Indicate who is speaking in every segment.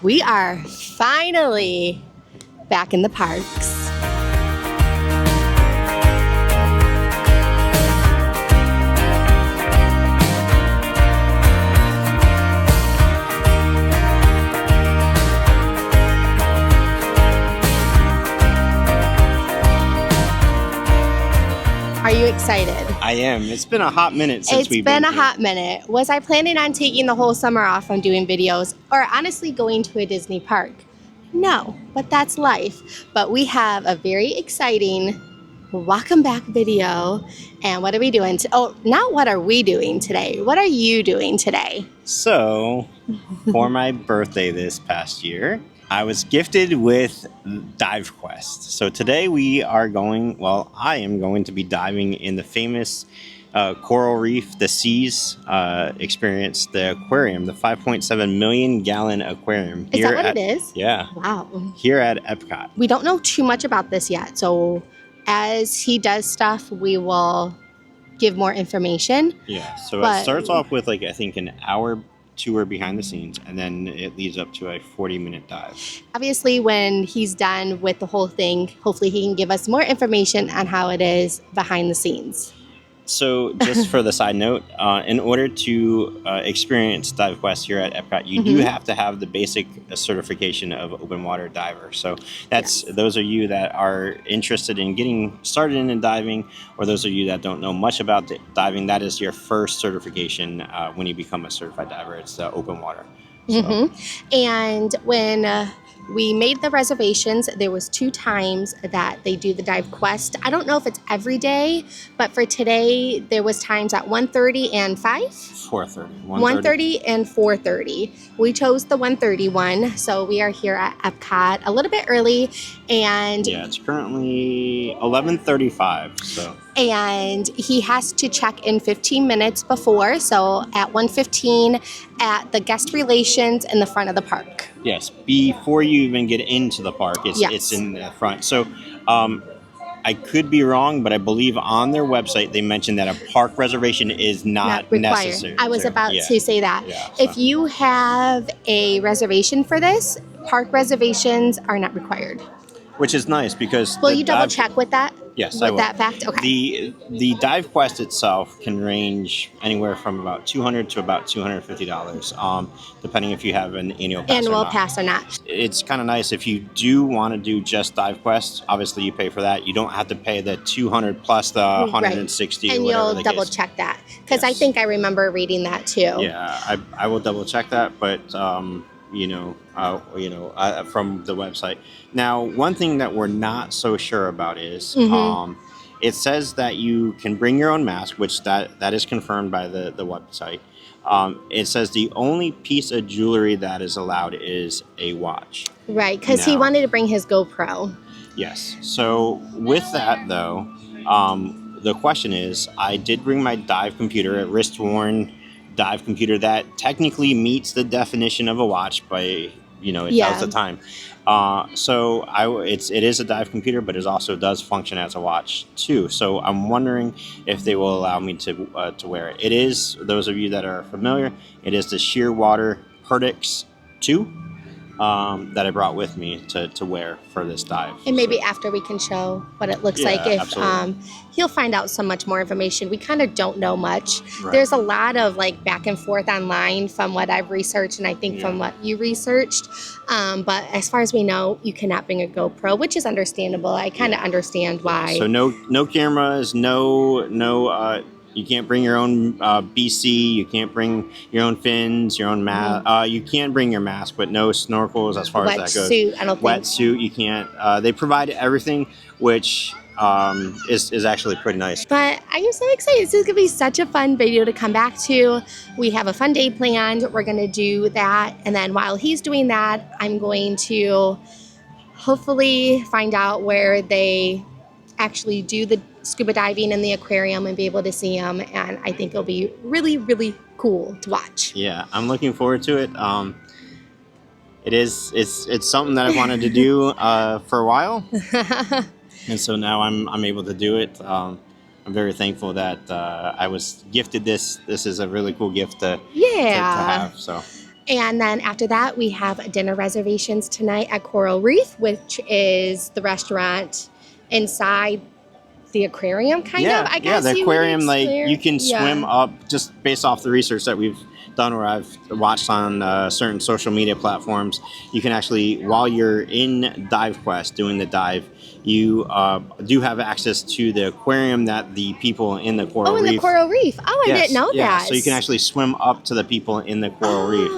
Speaker 1: We are finally back in the parks. Are you excited?
Speaker 2: I am. It's been a hot minute since we've been
Speaker 1: It's been a
Speaker 2: here.
Speaker 1: hot minute. Was I planning on taking the whole summer off from doing videos or honestly going to a Disney park? No, but that's life. But we have a very exciting welcome back video. And what are we doing? Not what are we doing today. What are you doing today?
Speaker 2: So, for my birthday this past year, I was gifted with Dive Quest. So today I am going to be diving in the famous coral reef, the Seas experience, the aquarium, the 5.7 million gallon aquarium.
Speaker 1: Is that what it is?
Speaker 2: Yeah.
Speaker 1: Wow.
Speaker 2: Here at Epcot.
Speaker 1: We don't know too much about this yet. So as he does stuff, we will give more information.
Speaker 2: Yeah. So it starts off with I think an hour tour behind the scenes, and then it leads up to a 40-minute dive.
Speaker 1: Obviously, when he's done with the whole thing, hopefully he can give us more information on how it is behind the scenes.
Speaker 2: So just for the side note, in order to experience Dive Quest here at Epcot, you do have to have the basic certification of open water diver. So that's those of you that are interested in getting started in diving, or those of you that don't know much about diving, that is your first certification when you become a certified diver. It's the open water. So.
Speaker 1: And when we made the reservations, there was 2 times that they do the Dive Quest. I don't know if it's every day, but for today, there was times at 1:30 and 5?
Speaker 2: 4:30.
Speaker 1: 1:30 and 4:30. We chose the 1:30 one, so we are here at Epcot a little bit early. And
Speaker 2: yeah, it's currently 11:35.
Speaker 1: And he has to check in 15 minutes before, so at 1:15 at the guest relations in the front of the park.
Speaker 2: Yes, before you even get into the park, it's in the front. So I could be wrong, but I believe on their website they mentioned that a park reservation is not
Speaker 1: required.
Speaker 2: necessary.
Speaker 1: I was about to say that.
Speaker 2: Yeah,
Speaker 1: if you have a reservation for this, park reservations are not required.
Speaker 2: Which is nice because...
Speaker 1: Will you double check with that?
Speaker 2: Yes, I will.
Speaker 1: With that fact? Okay.
Speaker 2: The Dive Quest itself can range anywhere from about $200 to about $250, depending if you have an annual pass or not. It's kind of nice if you do want to do just Dive Quest. Obviously, you pay for that. You don't have to pay the $200 plus the $160.
Speaker 1: Right. And you'll double check that because I think I remember reading that too.
Speaker 2: Yeah, I will double check that, but from the website. Now, one thing that we're not so sure about is it says that you can bring your own mask, which that is confirmed by the website. It says the only piece of jewelry that is allowed is a watch. Right,
Speaker 1: because he wanted to bring his GoPro.
Speaker 2: Yes. So with that, though, the question is, I did bring my dive computer, a wrist-worn dive computer that technically meets the definition of a watch by it tells the time. So it is a dive computer, but it also does function as a watch too. So I'm wondering if they will allow me to wear it. It is, those of you that are familiar, it is the Shearwater Perdix 2 that I brought with me to wear for this dive.
Speaker 1: And maybe after we can show what it looks like. If he'll find out so much more information. We kind of don't know much. Right. There's a lot of back and forth online from what I've researched and I think from what you researched. But as far as we know, you cannot bring a GoPro, which is understandable. I kind of understand why.
Speaker 2: So no cameras, no. You can't bring your own BC. You can't bring your own fins, your own mask. You can bring your mask, but no snorkels as far as that goes.
Speaker 1: Wetsuit, I don't think.
Speaker 2: Wetsuit, you can't. They provide everything, which is actually pretty nice.
Speaker 1: But I am so excited. This is going to be such a fun video to come back to. We have a fun day planned. We're going to do that. And then while he's doing that, I'm going to hopefully find out where they actually do the scuba diving in the aquarium and be able to see them, and I think it'll be really, really cool to watch.
Speaker 2: Yeah, I'm looking forward to it. It's something that I wanted to do for a while, and so now I'm able to do it. I'm very thankful that I was gifted this. This is a really cool gift to have. So.
Speaker 1: And then after that, we have dinner reservations tonight at Coral Reef, which is the restaurant inside the aquarium, kind of. I guess
Speaker 2: the
Speaker 1: you would
Speaker 2: aquarium, like you can
Speaker 1: yeah.
Speaker 2: swim up just based off the research that we've done, or I've watched on certain social media platforms. You can actually, while you're in Dive Quest doing the dive, you do have access to the aquarium that the people in the Coral Reef.
Speaker 1: Oh, in the Coral Reef. Oh, I didn't know that.
Speaker 2: So you can actually swim up to the people in the Coral Reef.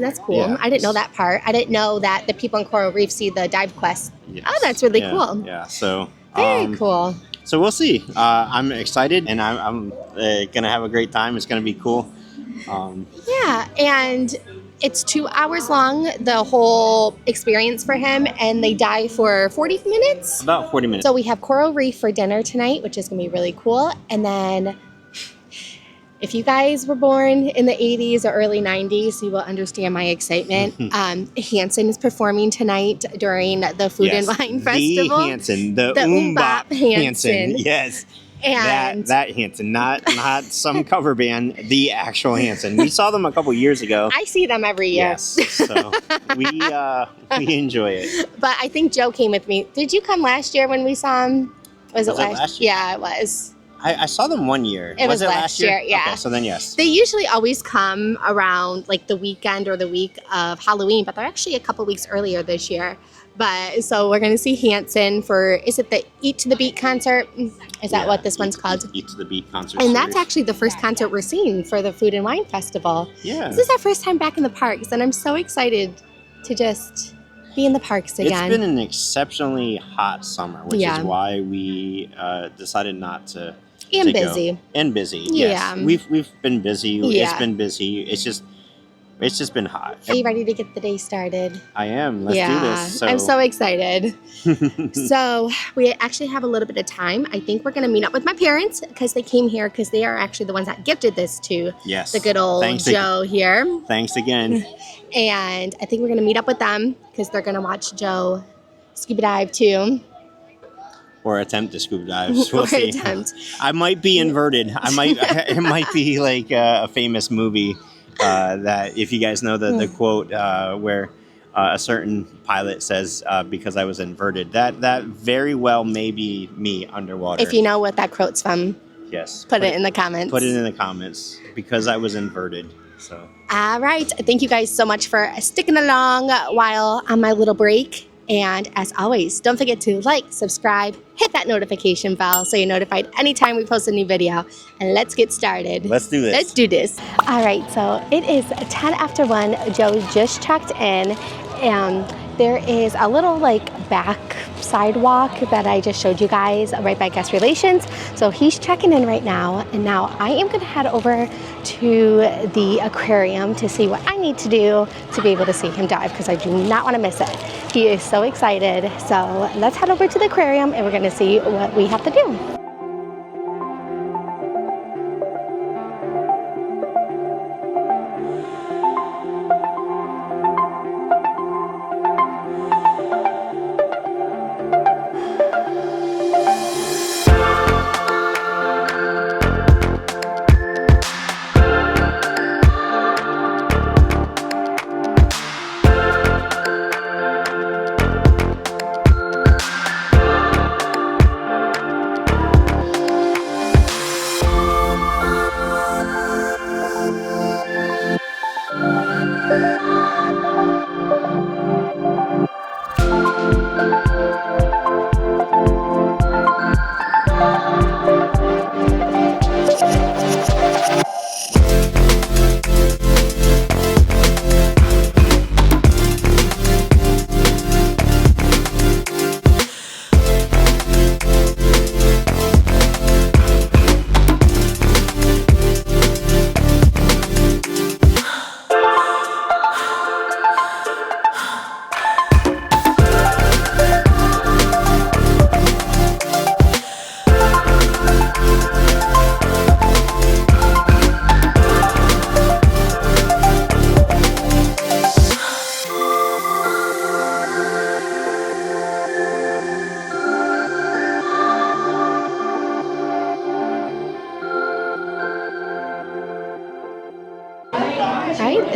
Speaker 2: That's
Speaker 1: cool.
Speaker 2: Yeah.
Speaker 1: I didn't know that part. I didn't know that the people in Coral Reef see the Dive Quest.
Speaker 2: Yes.
Speaker 1: Oh, that's really cool.
Speaker 2: Yeah, so
Speaker 1: very cool.
Speaker 2: So we'll see. I'm excited, and I'm gonna have a great time. It's gonna be cool.
Speaker 1: Yeah, and it's 2 hours long, the whole experience for him, and they dive for 40 minutes?
Speaker 2: About 40 minutes.
Speaker 1: So we have Coral Reef for dinner tonight, which is going to be really cool. And then if you guys were born in the 80s or early 90s, you will understand my excitement. Hanson is performing tonight during the Food and Wine Festival.
Speaker 2: The Hanson, the Umbop Hanson. Yes.
Speaker 1: And
Speaker 2: that Hanson, not some cover band, the actual Hanson. We saw them a couple years ago.
Speaker 1: I see them every year.
Speaker 2: Yes, so we enjoy it.
Speaker 1: But I think Joe came with me. Did you come last year when we saw him? Was it
Speaker 2: last year?
Speaker 1: Yeah, it was.
Speaker 2: I saw them one year.
Speaker 1: Was it last year? Yeah.
Speaker 2: Okay, so then yes.
Speaker 1: They usually always come around like the weekend or the week of Halloween, but they're actually a couple weeks earlier this year. But so we're going to see Hanson for, is it the Eat to the Beat concert? Is that what this one's called?
Speaker 2: Eat to the Beat concert.
Speaker 1: And that's actually the first concert we're seeing for the Food and Wine Festival.
Speaker 2: Yeah.
Speaker 1: This is our first time back in the parks, and I'm so excited to just be in the parks again.
Speaker 2: It's been an exceptionally hot summer, which is why we decided not to.
Speaker 1: And busy.
Speaker 2: Go. And busy.
Speaker 1: Yeah.
Speaker 2: Yes. We've been busy.
Speaker 1: Yeah.
Speaker 2: It's been busy. It's just been hot.
Speaker 1: Are you ready to get the day started?
Speaker 2: I am. Let's do this.
Speaker 1: I'm so excited. So we actually have a little bit of time. I think we're going to meet up with my parents because they came here because they are actually the ones that gifted this to the good old Joe here.
Speaker 2: Thanks again.
Speaker 1: And I think we're going to meet up with them because they're going to watch Joe scuba dive too.
Speaker 2: Or attempt to scuba dive. We'll see. I might be inverted. It might be like a famous movie. That if you guys know the quote where a certain pilot says because I was inverted, that very well may be me underwater.
Speaker 1: If you know what that quote's from,
Speaker 2: yes,
Speaker 1: put it in the comments.
Speaker 2: Put it in the comments because I was inverted. So
Speaker 1: all right, thank you guys so much for sticking along while on my little break. And as always, don't forget to like, subscribe, hit that notification bell so you're notified anytime we post a new video. And let's get started.
Speaker 2: Let's do this.
Speaker 1: Let's do this. All right, so it is 10 after 1. Joe just checked in. And there is a little like back sidewalk that I just showed you guys right by guest relations. So he's checking in right now. And now I am going to head over to the aquarium to see what I need to do to be able to see him dive because I do not want to miss it. He is so excited. So let's head over to the aquarium and we're going to see what we have to do.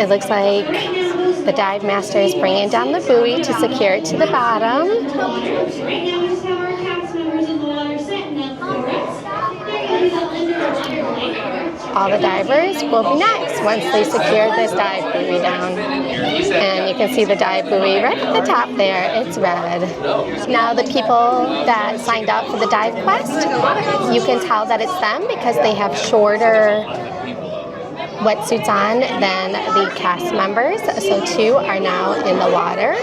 Speaker 1: it looks like the dive master is bringing down the buoy to secure it to the bottom. All the divers will be next once they secure this dive buoy down. And you can see the dive buoy right at the top there. It's red. Now the people that signed up for the dive quest, you can tell that it's them because they have shorter wetsuits on than the cast members. So 2 are now in the water.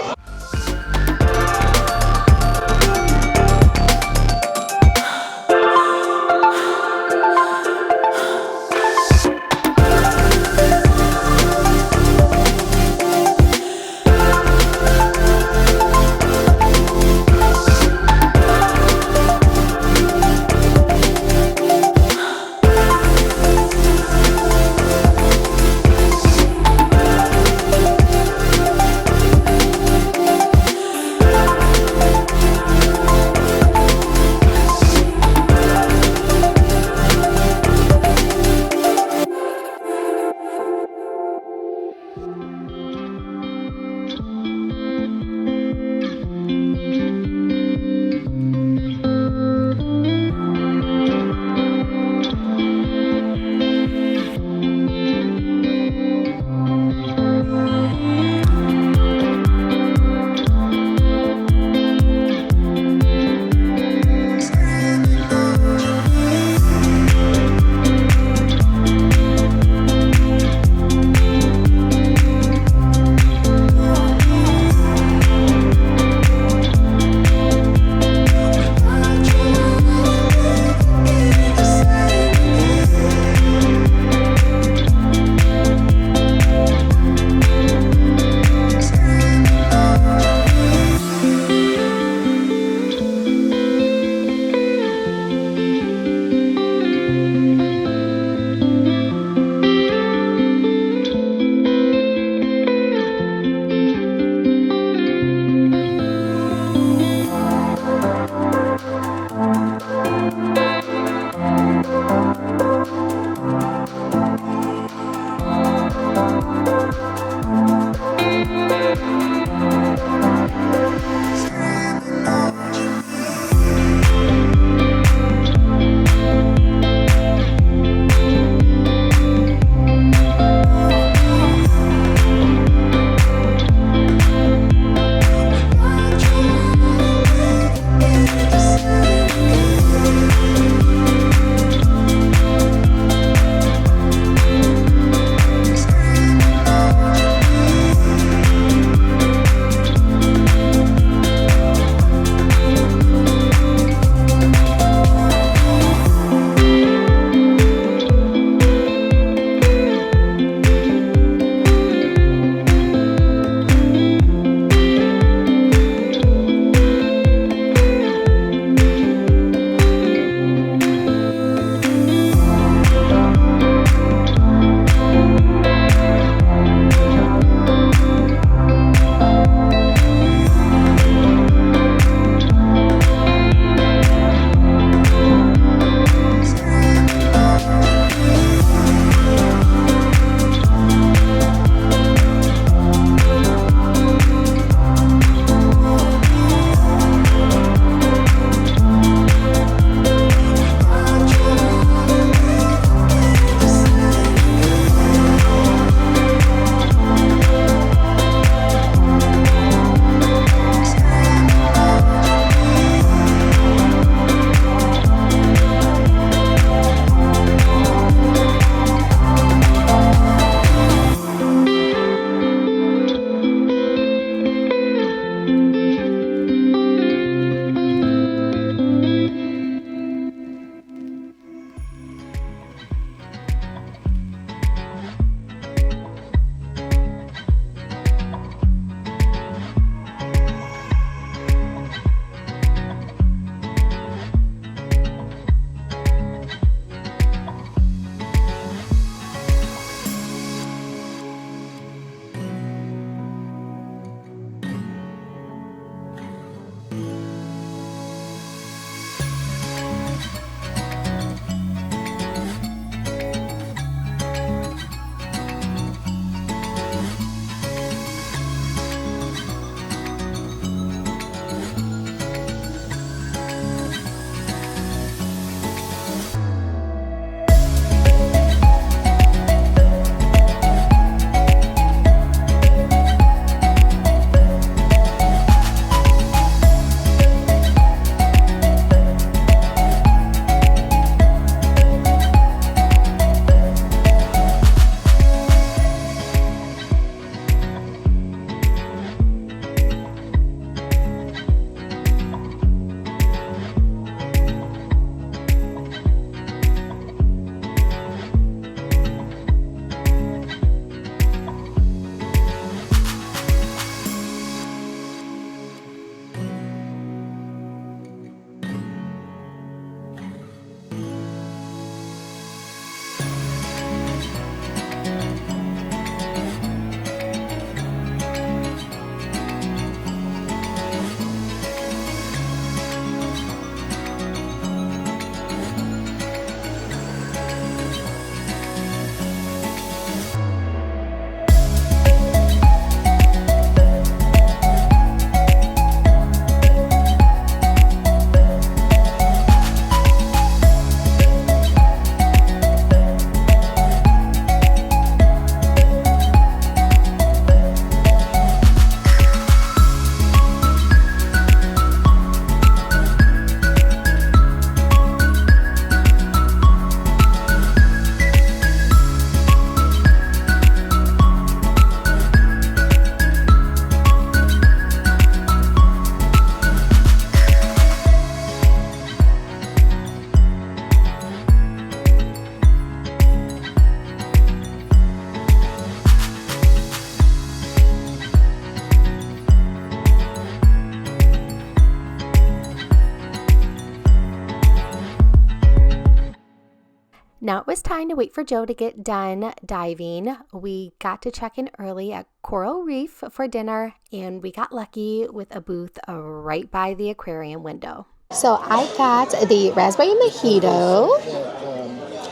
Speaker 1: Now it was time to wait for Joe to get done diving. We got to check in early at Coral Reef for dinner, and we got lucky with a booth right by the aquarium window. So I got the raspberry mojito.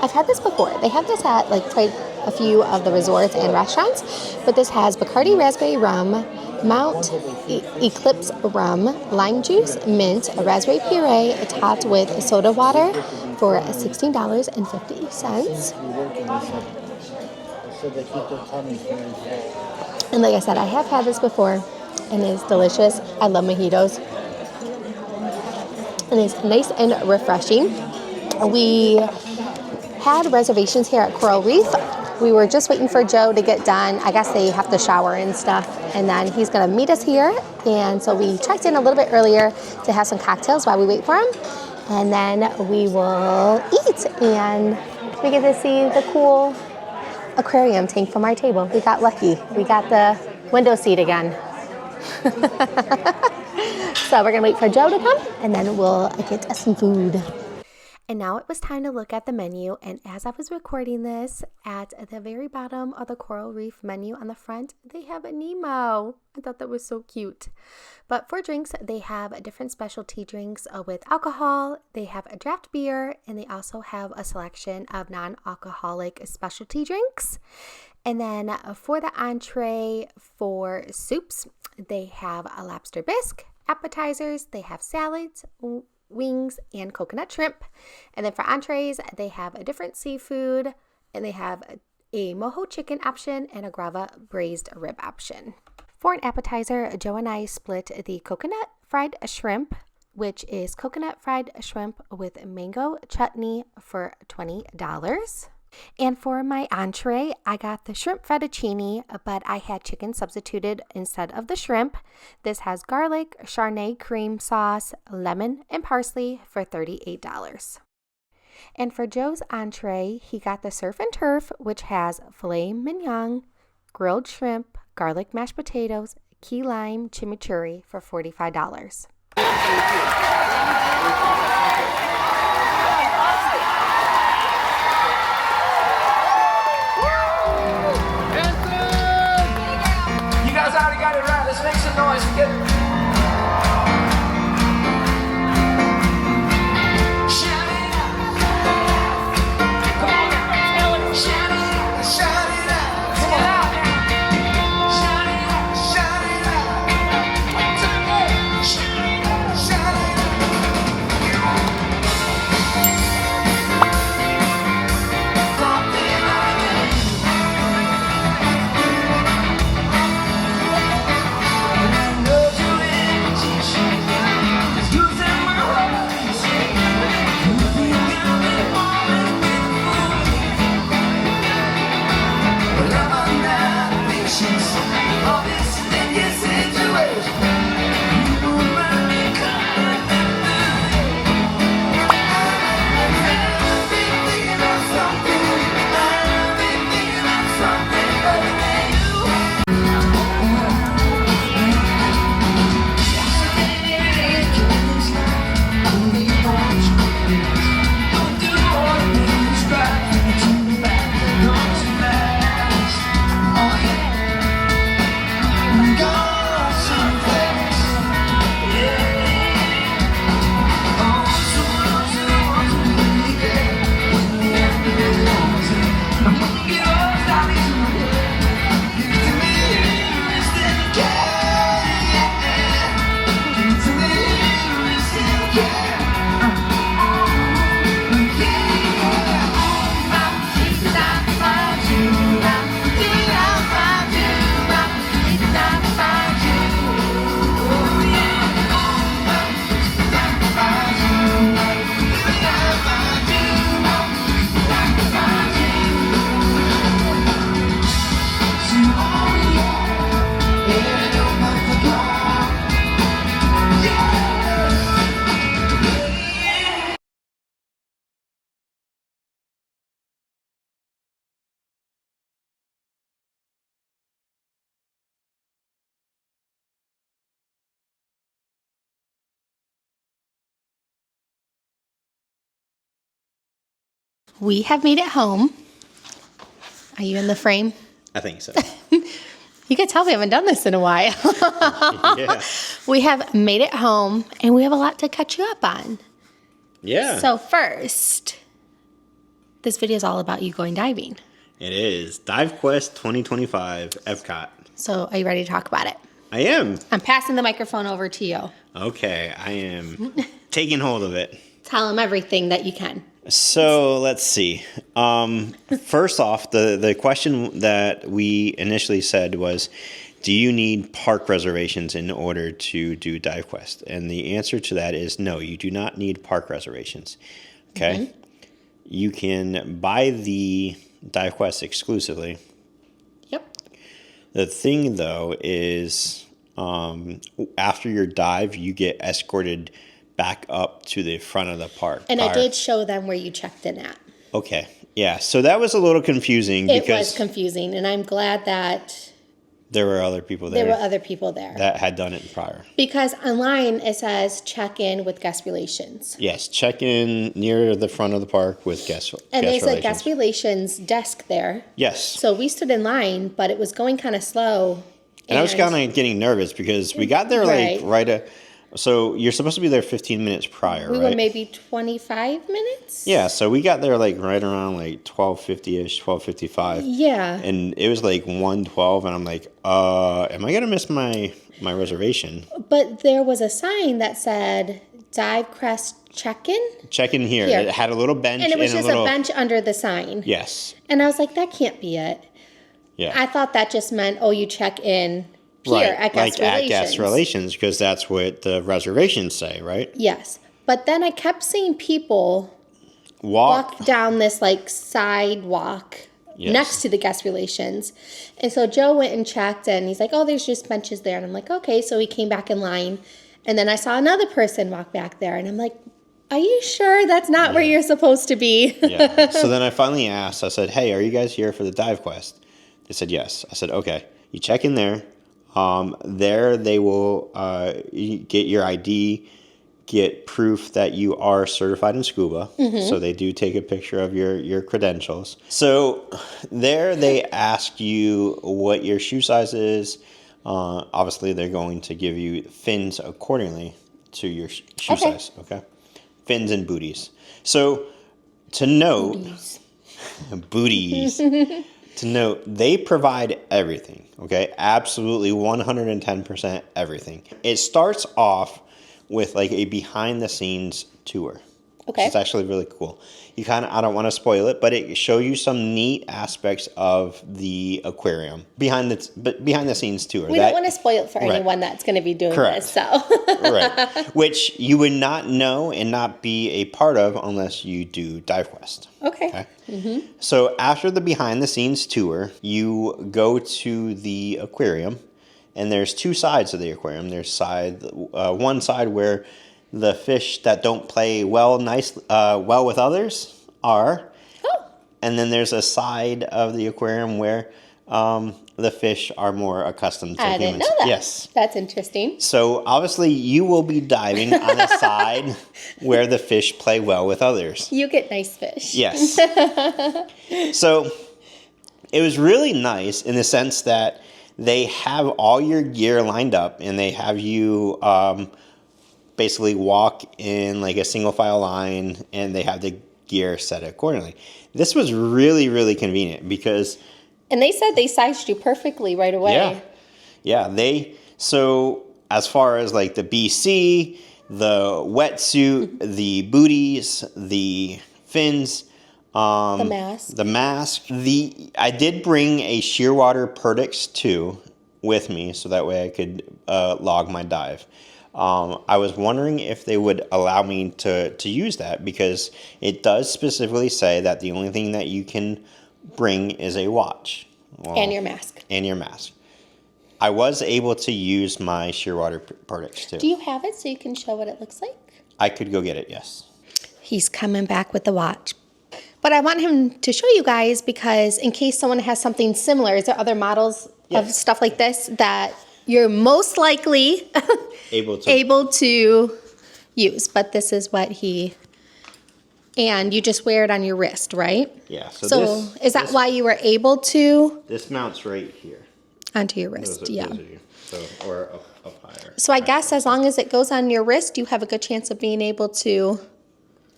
Speaker 1: I've had this before. They have this at like quite a few of the resorts and restaurants, but this has Bacardi raspberry rum, Mount Eclipse rum, lime juice, mint, a raspberry puree topped with soda water for $16.50. And like I said, I have had this before, and it's delicious. I love mojitos. And it's nice and refreshing. We had reservations here at Coral Reef. We were just waiting for Joe to get done. I guess they have to shower and stuff, and then he's gonna meet us here. And so we checked in a little bit earlier to have some cocktails while we wait for him, and then we will eat, and we get to see the cool aquarium tank from our table. We got lucky. We got the window seat again. So we're gonna wait for Joe to come, and then we'll get some food. And now it was time to look at the menu, and as I was recording this, at the very bottom of the Coral Reef menu on the front, they have a Nemo. I thought that was so cute. But for drinks, they have different specialty drinks with alcohol. They have a draft beer, and they also have a selection of non-alcoholic specialty drinks. And then for the entree for soups, they have a lobster bisque. Appetizers, they have salads, wings, and coconut shrimp. And then for entrees, they have a different seafood, and they have a mojo chicken option and a grava braised rib option. For an appetizer, Joe and I split the coconut fried shrimp, which is coconut fried shrimp with mango chutney for $20. And for my entree, I got the shrimp fettuccine, but I had chicken substituted instead of the shrimp. This has garlic, Chardonnay cream sauce, lemon, and parsley for $38. And for Joe's entree, he got the surf and turf, which has filet mignon, grilled shrimp, garlic mashed potatoes, key lime chimichurri for $45.
Speaker 3: Already got it right. Let's make some noise together. Shout it out. Come on now. Shout it out. Shout it out. Come on out now. Shout it out. Shout it out. One time more. Shout it out. Shout it out.
Speaker 1: we have made it home. Are you in the frame?
Speaker 2: I think so.
Speaker 1: You can tell we haven't done this in a while.
Speaker 2: Yeah.
Speaker 1: We have made it home, and we have a lot to catch you up on.
Speaker 2: Yeah.
Speaker 1: So first, this video is all about you going diving.
Speaker 2: It is Dive Quest 2025 Epcot.
Speaker 1: So are you ready to talk about it?
Speaker 2: I am.
Speaker 1: I'm passing the microphone over to you.
Speaker 2: Okay, I am taking hold of it.
Speaker 1: Tell them everything that you can.
Speaker 2: So let's see. First off, the question that we initially said was, do you need park reservations in order to do Dive Quest? And the answer to that is no, you do not need park reservations. Okay? Mm-hmm. You can buy the Dive Quest exclusively.
Speaker 1: Yep.
Speaker 2: The thing, though, is after your dive, you get escorted back up to the front of the park.
Speaker 1: And I did show them where you checked in at.
Speaker 2: Okay. Yeah. So that was a little confusing.
Speaker 1: It was confusing, and I'm glad that
Speaker 2: there were other people there. That had done it prior.
Speaker 1: Because online it says check in with guest relations.
Speaker 2: Yes, check in near the front of the park with guest relations.
Speaker 1: And there's a guest relations desk there.
Speaker 2: Yes.
Speaker 1: So we stood in line, but it was going kind of slow.
Speaker 2: And I was kind of getting nervous because we got there so you're supposed to be there 15 minutes prior,
Speaker 1: we were maybe 25 minutes?
Speaker 2: Yeah, so we got there right around 12:50-ish, 12:55.
Speaker 1: Yeah.
Speaker 2: And it was 1:12, and I'm like, am I going to miss my reservation?
Speaker 1: But there was a sign that said Dive Quest check-in.
Speaker 2: Check-in here. It had a little bench.
Speaker 1: And it was just a bench under the sign.
Speaker 2: Yes.
Speaker 1: And I was like, that can't be it.
Speaker 2: Yeah.
Speaker 1: I thought that just meant, you check in here at guest relations.
Speaker 2: At guest relations, because that's what the reservations say, right?
Speaker 1: Yes. But then I kept seeing people walk down this sidewalk next to the guest relations. And so Joe went and checked, and he's like, there's just benches there. And I'm like, okay. So he came back in line. And then I saw another person walk back there. And I'm like, are you sure that's not where you're supposed to be?
Speaker 2: Yeah. So then I finally asked, I said, hey, are you guys here for the Dive Quest? They said yes. I said, okay. You check in there. There they will get your ID, get proof that you are certified in scuba. Mm-hmm. So they do take a picture of your credentials. So there they ask you what your shoe size is. Obviously, they're going to give you fins accordingly to your shoe size. Okay, fins and booties. So to note, booties. To note, they provide everything, okay? Absolutely 110% everything. It starts off with a behind-the-scenes tour.
Speaker 1: Okay.
Speaker 2: It's actually really cool. I don't want to spoil it, but it shows you some neat aspects of the aquarium. Behind the scenes tour.
Speaker 1: We don't want to spoil it for anyone that's going to be doing this, so.
Speaker 2: Right. Which you would not know and not be a part of unless you do Dive Quest.
Speaker 1: Okay. Mm-hmm.
Speaker 2: So after the behind the scenes tour, you go to the aquarium, and there's two sides of the aquarium. There's one side where the fish that don't play well with others are. Oh. And then there's a side of the aquarium where the fish are more accustomed to humans. I didn't know that. Yes.
Speaker 1: That's interesting.
Speaker 2: So obviously you will be diving on the side where the fish play well with others.
Speaker 1: You get nice fish.
Speaker 2: Yes. So it was really nice in the sense that they have all your gear lined up, and they have you basically walk in a single file line, and they have the gear set accordingly. This was really, really convenient because...
Speaker 1: And they said they sized you perfectly right away.
Speaker 2: Yeah. So as far as the BC, the wetsuit, the booties, the fins, the mask. I did bring a Shearwater Perdix 2 with me, so that way I could log my dive. I was wondering if they would allow me to use that, because it does specifically say that the only thing that you can bring is a watch.
Speaker 1: And your mask.
Speaker 2: I was able to use my Shearwater Perdix too.
Speaker 1: Do you have it so you can show what it looks like?
Speaker 2: I could go get it, yes.
Speaker 1: He's coming back with the watch. But I want him to show you guys, because in case someone has something similar, is there other models of stuff like this that you're most likely able to use? But this is what he And you just wear it on your wrist, right?
Speaker 2: Yeah.
Speaker 1: So is that why you were able to?
Speaker 2: This mounts right here.
Speaker 1: Onto your wrist, yeah.
Speaker 2: Those are you. So, or up higher.
Speaker 1: So I guess as long as it goes on your wrist, you have a good chance of being able to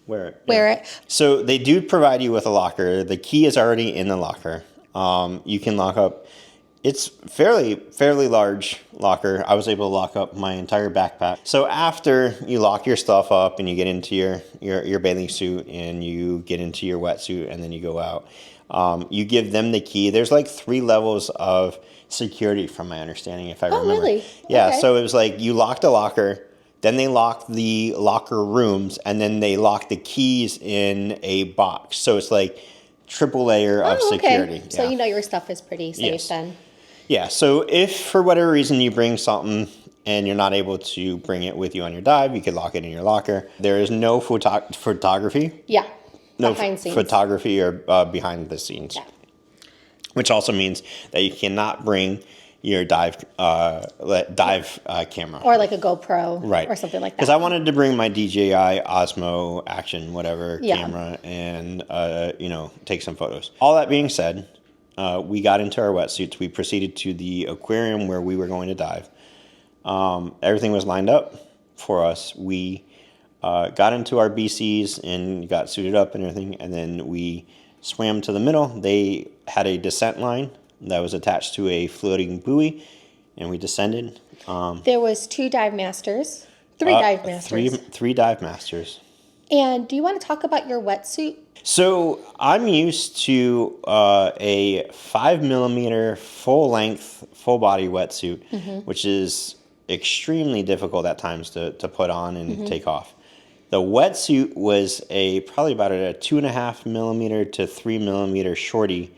Speaker 2: wear it.
Speaker 1: Wear it.
Speaker 2: So they do provide you with a locker. The key is already in the locker. You can lock up. It's fairly large locker. I was able to lock up my entire backpack. So after you lock your stuff up and you get into your bathing suit and you get into your wetsuit and then you go out, you give them the key. There's like 3 levels of security from my understanding, if I remember.
Speaker 1: Oh, really?
Speaker 2: Yeah,
Speaker 1: Okay.
Speaker 2: so it was like you locked a locker, then they locked the locker rooms, and then they locked the keys in a box. So it's like triple layer of security.
Speaker 1: Okay. So
Speaker 2: yeah.
Speaker 1: you know your stuff is pretty safe
Speaker 2: Yes.
Speaker 1: then.
Speaker 2: Yeah, so if for whatever reason you bring something and you're not able to bring it with you on your dive, you could lock it in your locker. There is no photography.
Speaker 1: Yeah.
Speaker 2: No
Speaker 1: Behind scenes.
Speaker 2: photography or behind the scenes.
Speaker 1: Yeah.
Speaker 2: Which also means that you cannot bring your dive camera.
Speaker 1: Or like a GoPro.
Speaker 2: Right.
Speaker 1: Or something like that.
Speaker 2: Because I wanted to bring my DJI Osmo Action whatever
Speaker 1: Yeah.
Speaker 2: camera and take some photos. All that being said, we got into our wetsuits. We proceeded to the aquarium where we were going to dive. Everything was lined up for us. We got into our BCs and got suited up and everything, and then we swam to the middle. They had a descent line that was attached to a floating buoy, and we descended.
Speaker 1: There was 2 dive masters. 3 dive masters.
Speaker 2: Three dive masters.
Speaker 1: And do you want to talk about your wetsuit?
Speaker 2: So I'm used to a 5mm full length, full body wetsuit, which is extremely difficult at times to put on and take off. The wetsuit was probably about a 2.5mm to 3mm shorty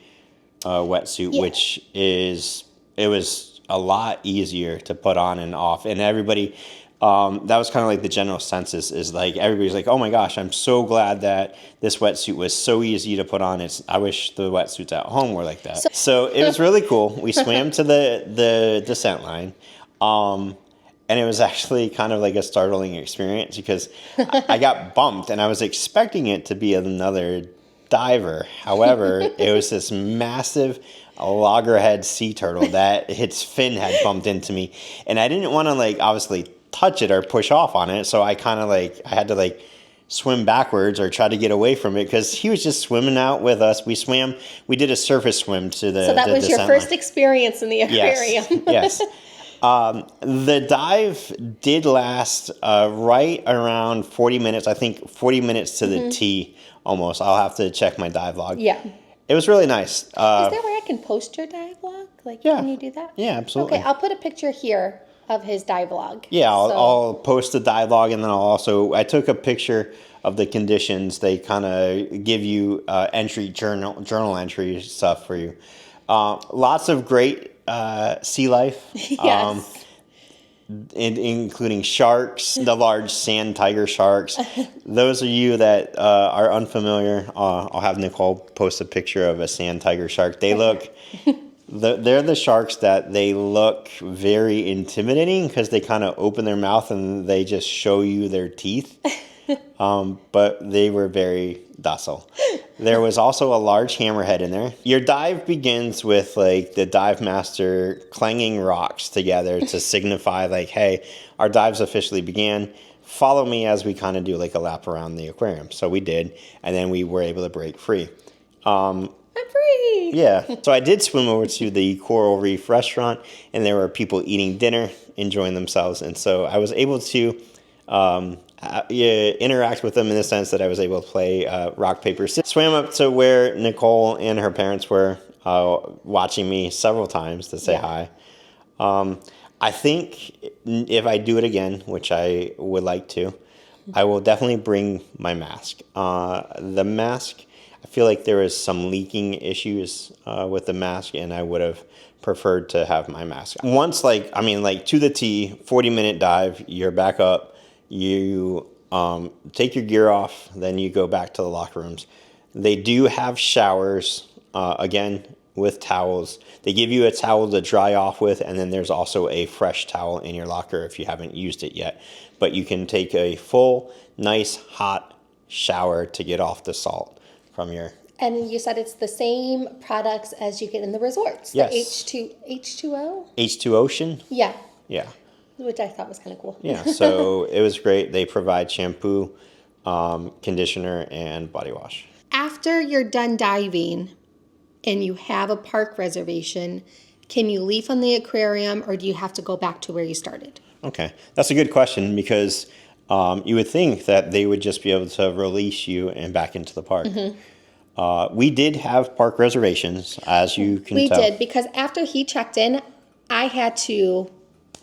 Speaker 2: wetsuit, which it was a lot easier to put on and off. And everybody, that was kind of like the general census is like, everybody's like, oh my gosh, I'm so glad that this wetsuit was so easy to put on. I wish the wetsuits at home were like that. So it was really cool. We swam to the descent line. And it was actually kind of like a startling experience because I got bumped and I was expecting it to be another diver. However, it was this massive loggerhead sea turtle that its fin had bumped into me. And I didn't want to obviously touch it or push off on it. So I kind of I had to swim backwards or try to get away from it because he was just swimming out with us. We did a surface swim to the
Speaker 1: So that was your first
Speaker 2: line.
Speaker 1: experience in the aquarium.
Speaker 2: Yes. The dive did last right around 40 minutes. I think 40 minutes to the T almost. I'll have to check my dive log.
Speaker 1: Yeah.
Speaker 2: It was really nice.
Speaker 1: Is there a way I can post your dive log?
Speaker 2: Yeah.
Speaker 1: Can you do that?
Speaker 2: Yeah, absolutely.
Speaker 1: Okay, I'll put a picture here of his dive log.
Speaker 2: Yeah, I'll post the dive log, and then I took a picture of the conditions. They kind of give you journal entry stuff for you. Lots of great sea life.
Speaker 1: Yes.
Speaker 2: Including sharks, the large sand tiger sharks. Those of you that are unfamiliar, I'll have Nicole post a picture of a sand tiger shark. They look, they're the sharks that they look very intimidating because they kind of open their mouth and they just show you their teeth. But they were very docile. There was also a large hammerhead in there. Your dive begins with the dive master clanging rocks together to signify hey, our dive's officially began. Follow me as we kind of do a lap around the aquarium. So we did, and then we were able to break free.
Speaker 1: I'm free.
Speaker 2: Yeah. So I did swim over to the Coral Reef restaurant, and there were people eating dinner, enjoying themselves. And so I was able to interact with them in the sense that I was able to play rock, paper, scissors. Swam up to where Nicole and her parents were watching me several times to say hi. I think if I do it again, which I would like to, I will definitely bring my mask. The mask, I feel like there was some leaking issues with the mask, and I would have preferred to have my mask. Once, to the T, 40-minute dive, you're back up. You take your gear off, then you go back to the locker rooms. They do have showers, again, with towels. They give you a towel to dry off with, and then there's also a fresh towel in your locker if you haven't used it yet. But you can take a full, nice, hot shower to get off the salt from your.
Speaker 1: And you said it's the same products as you get in the resorts.
Speaker 2: Yes.
Speaker 1: The H2O?
Speaker 2: H2 Ocean?
Speaker 1: Yeah.
Speaker 2: Yeah.
Speaker 1: Which I thought was kind of cool.
Speaker 2: Yeah, so it was great. They provide shampoo, conditioner, and body wash.
Speaker 1: After you're done diving and you have a park reservation, can you leave from the aquarium or do you have to go back to where you started?
Speaker 2: Okay, that's a good question because you would think that they would just be able to release you and back into the park. We did have park reservations, as you can tell.
Speaker 1: We did, because after he checked in, I had to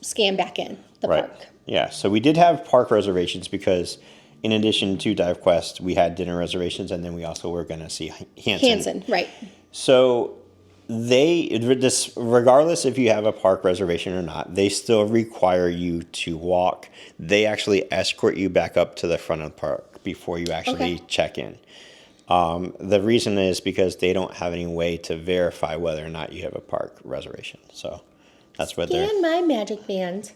Speaker 1: scan back in the park.
Speaker 2: Yeah, so we did have park reservations because in addition to Dive Quest, we had dinner reservations, and then we also were going to see Hanson.
Speaker 1: Right.
Speaker 2: So regardless if you have a park reservation or not, they still require you to walk. They actually escort you back up to the front of the park before you actually check in. The reason is because they don't have any way to verify whether or not you have a park reservation. So that's what they're...
Speaker 1: Scan my magic band.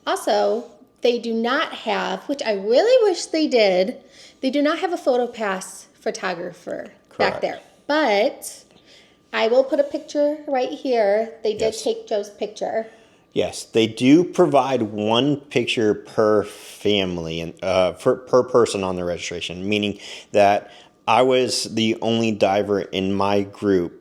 Speaker 1: Also, they do not have, which I really wish they did, they do not have a photo pass photographer back there. But I will put a picture right here. They did take Joe's picture.
Speaker 2: Yes, they do provide one picture per family and per person on the registration, meaning that I was the only diver in my group,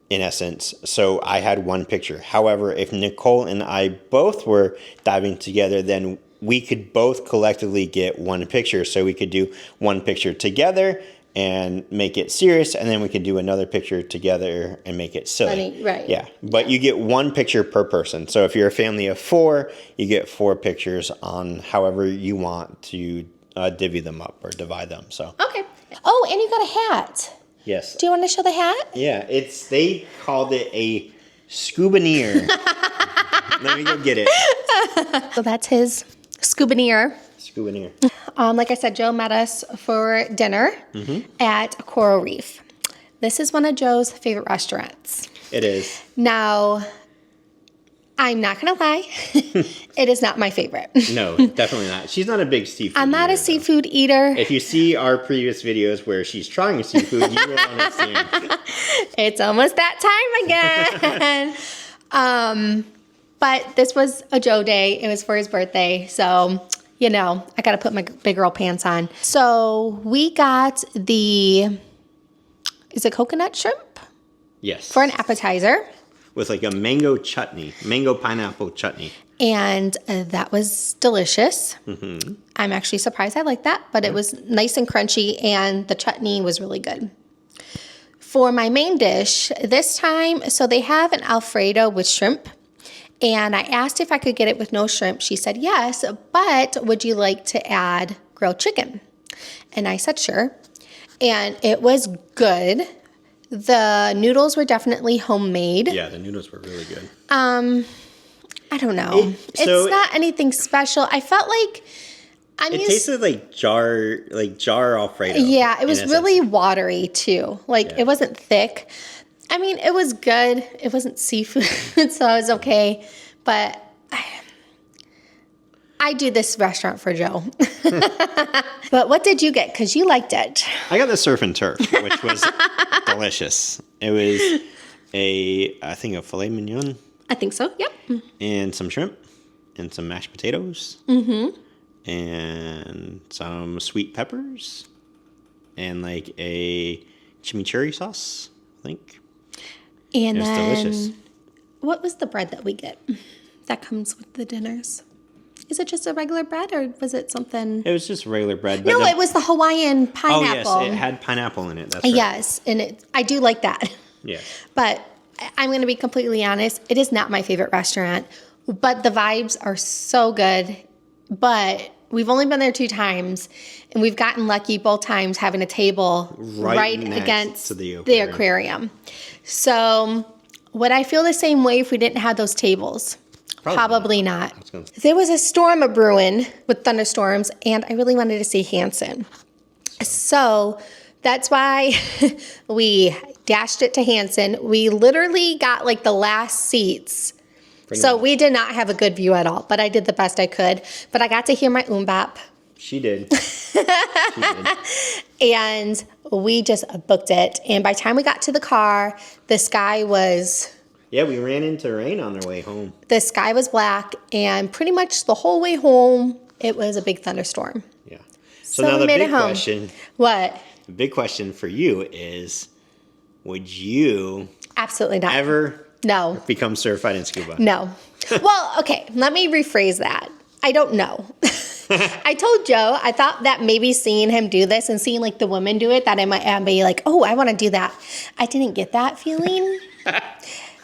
Speaker 2: in essence, so I had one picture. However, if Nicole and I both were diving together, then we could both collectively get one picture. So we could do one picture together and make it serious, and then we could do another picture together and make it silly.
Speaker 1: Funny, right.
Speaker 2: Yeah, but you get one picture per person. So if you're a family of 4, you get 4 pictures on however you want to divvy them up or divide them. So
Speaker 1: Okay. Oh, and you got a hat.
Speaker 2: yes.
Speaker 1: Do you want to show the hat?
Speaker 2: Yeah, they called it a scubaneer. Let me go get it.
Speaker 1: So that's his scubaneer.
Speaker 2: Scubaneer.
Speaker 1: Like I said, Joe met us for dinner at Coral Reef. This is one of Joe's favorite restaurants.
Speaker 2: It is.
Speaker 1: Now, I'm not going to lie. It is not my favorite.
Speaker 2: No, definitely not. She's not a big seafood
Speaker 1: I'm not
Speaker 2: eater,
Speaker 1: a seafood eater.
Speaker 2: If you see our previous videos where she's trying seafood, you will understand.
Speaker 1: It's almost that time again. But this was a Joe day. It was for his birthday. So, you know, I got to put my big girl pants on. So we got is it coconut shrimp?
Speaker 2: Yes.
Speaker 1: For an appetizer.
Speaker 2: With like a mango chutney, mango pineapple chutney.
Speaker 1: And that was delicious. I'm actually surprised I like that, but it was nice and crunchy, and the chutney was really good. For my main dish, this time, so they have an Alfredo with shrimp, and I asked if I could get it with no shrimp. She said yes, but would you like to add grilled chicken? And I said sure, and it was good. The noodles were definitely homemade.
Speaker 2: Yeah, the noodles were really good.
Speaker 1: I don't know. It's not anything special. I felt like
Speaker 2: it tasted like jar Alfredo.
Speaker 1: Yeah, it was really watery too. It wasn't thick. I mean, it was good. It wasn't seafood, so it was okay. But I do this restaurant for Joe. But what did you get? Because you liked it.
Speaker 2: I got the surf and turf, which was delicious. It was I think a filet mignon.
Speaker 1: I think so, yep.
Speaker 2: And some shrimp and some mashed potatoes. And some sweet peppers. And like a chimichurri sauce, I think.
Speaker 1: And
Speaker 2: it was delicious.
Speaker 1: What was the bread that we get that comes with the dinners? Is it just a regular bread, or was it something?
Speaker 2: It was just regular bread.
Speaker 1: No, it was the Hawaiian pineapple.
Speaker 2: Oh, yes, it had pineapple in it. That's right.
Speaker 1: Yes, and I do like that.
Speaker 2: Yeah.
Speaker 1: But I'm going to be completely honest. It is not my favorite restaurant, but the vibes are so good. But we've only been there 2 times, and we've gotten lucky both times having a table right against the aquarium. So would I feel the same way if we didn't have those tables? Probably not. There was a storm a-brewing with thunderstorms, and I really wanted to see Hanson. So that's why we dashed it to Hanson. We literally got like the last seats. So we did not have a good view at all, but I did the best I could. But I got to hear my oombap.
Speaker 2: She did. She did.
Speaker 1: And we just booked it. And by the time we got to the car, the sky was
Speaker 2: Yeah, we ran into rain on our way home.
Speaker 1: black, and pretty much the whole way home, it was a big thunderstorm.
Speaker 2: Yeah.
Speaker 1: So
Speaker 2: now
Speaker 1: we
Speaker 2: the
Speaker 1: made it
Speaker 2: big
Speaker 1: home.
Speaker 2: question.
Speaker 1: What?
Speaker 2: The big question for you is, would you
Speaker 1: Absolutely not.
Speaker 2: ever
Speaker 1: No.
Speaker 2: become certified in scuba?
Speaker 1: No. Well, okay, let me rephrase that. I don't know. I told Joe, I thought that maybe seeing him do this and seeing like the women do it, that I might be like, oh, I want to do that. I didn't get that feeling.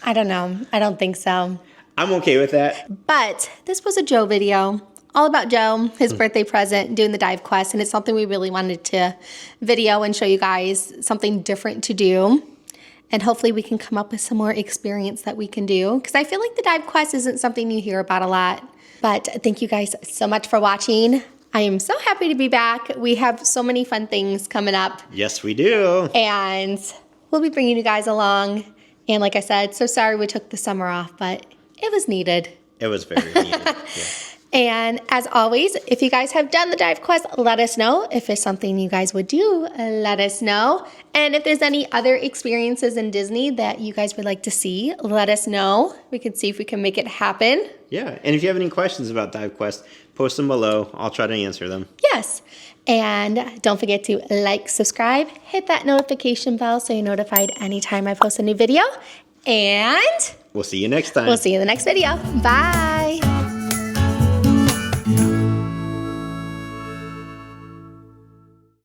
Speaker 1: I don't know. I don't think so.
Speaker 2: I'm okay with that.
Speaker 1: But this was a Joe video, all about Joe, his birthday present, doing the dive quest, and it's something we really wanted to video and show you guys something different to do. And hopefully we can come up with some more experience that we can do, because I feel like the dive quest isn't something you hear about a lot. But thank you guys so much for watching. I am so happy to be back. We have so many fun things coming up,
Speaker 2: Yes, we do.
Speaker 1: and we'll be bringing you guys along. And like I said, so sorry we took the summer off, but it was needed.
Speaker 2: It was very needed. Yeah.
Speaker 1: And as always, if you guys have done the dive quest, let us know. If it's something you guys would do, let us know. And if there's any other experiences in Disney that you guys would like to see, let us know. We can see if we can make it happen.
Speaker 2: Yeah, and if you have any questions about Dive Quest, post them below. I'll try to answer them.
Speaker 1: Yes. And don't forget to like, subscribe, hit that notification bell so you're notified anytime I post a new video. And
Speaker 2: We'll see you next time.
Speaker 1: we'll see you in the next video. Bye.